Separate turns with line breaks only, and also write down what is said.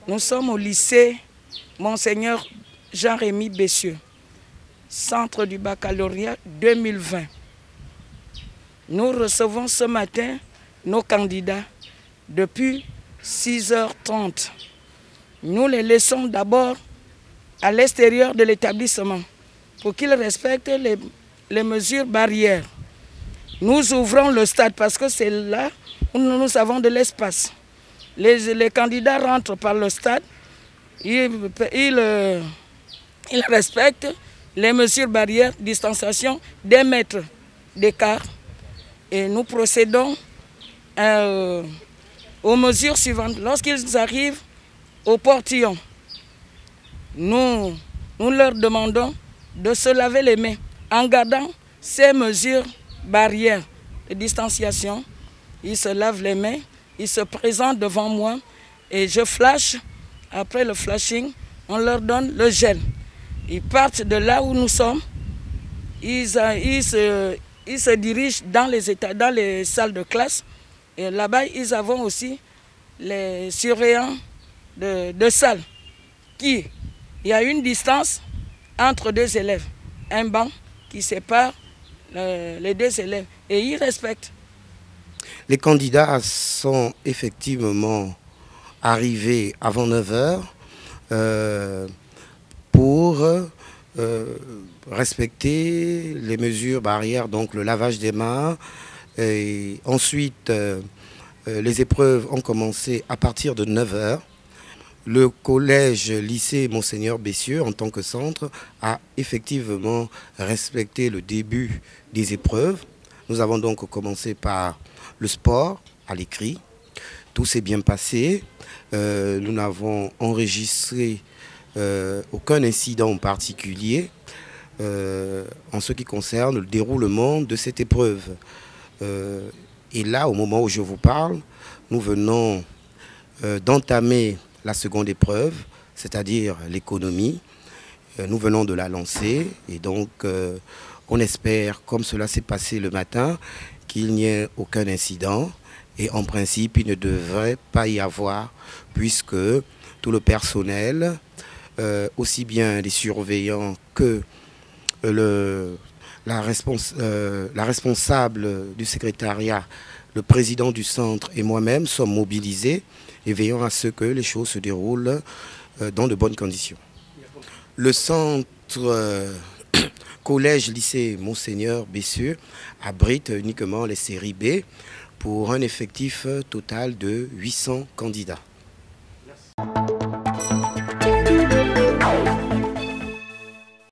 Nous sommes au lycée Monseigneur Jean-Rémy Bessieux, centre du baccalauréat 2020. Nous recevons ce matin nos candidats depuis 6h30. Nous les laissons d'abord à l'extérieur de l'établissement pour qu'ils respectent les mesures barrières. Nous ouvrons le stade parce que c'est là où nous avons de l'espace. Les candidats rentrent par le stade, ils respectent les mesures barrières, distanciation d'1 mètre d'écart. Et nous procédons aux mesures suivantes. Lorsqu'ils arrivent au portillon, nous leur demandons de se laver les mains en gardant ces mesures barrières de distanciation. Ils se lavent les mains, ils se présentent devant moi et je flash. Après le flashing, on leur donne le gel. Ils partent de là où nous sommes, ils se dirigent dans les salles de classe. Et là-bas, ils avons aussi les surveillants de salle. Il y a une distance entre 2 élèves, un banc qui sépare les 2 élèves et ils respectent.
Les candidats sont effectivement arrivés avant 9 h pour respecter les mesures barrières, donc le lavage des mains. Et ensuite, les épreuves ont commencé à partir de 9 h. Le collège-lycée Monseigneur Bessieux, en tant que centre, a effectivement respecté le début des épreuves. Nous avons donc commencé par le sport à l'écrit. Tout s'est bien passé. Nous n'avons enregistré aucun incident en particulier en ce qui concerne le déroulement de cette épreuve. Et là, au moment où je vous parle, nous venons d'entamer la seconde épreuve, c'est-à-dire l'économie. Nous venons de la lancer et donc on espère, comme cela s'est passé le matin, qu'il n'y ait aucun incident. Et en principe, il ne devrait pas y avoir, puisque tout le personnel, aussi bien les surveillants que la responsable du secrétariat, le président du centre et moi-même sommes mobilisés et veillons à ce que les choses se déroulent dans de bonnes conditions. Le centre collège-lycée Monseigneur Bessieux abrite uniquement les séries B pour un effectif total de 800 candidats. Merci.